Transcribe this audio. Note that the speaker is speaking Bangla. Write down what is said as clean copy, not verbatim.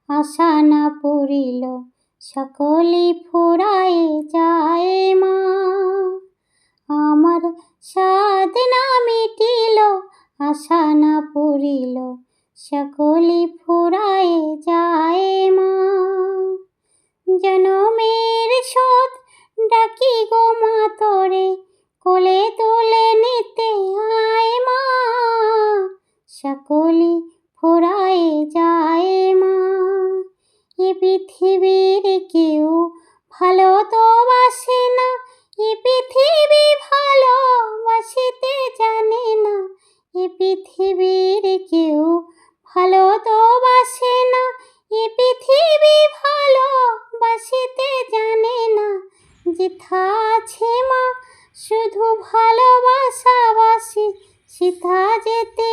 আশা না পুরিল সকলই ফুরায়ে যায় মা। আমার সাধ না মিটিল আশা না পুরিল সকলই ফুরায়ে যায় মা। জনমের শোধ ডাকি গো মা তোরে, কোলে তুলে নিতে আয় মা। সকলই ফুরায়ে যায় মা। এ পৃথিবীর কেউ ভালো তো বাসে না, এ পৃথিবী ভালোবাসিতে জানে না। এ পৃথিবীর কেউ ভালো তো বাসে না, এ পৃথিবী ভালোবাসিতে জানে না। যেথা আছে মা শুধু ভালোবাসাবাসি, সেথা যেতে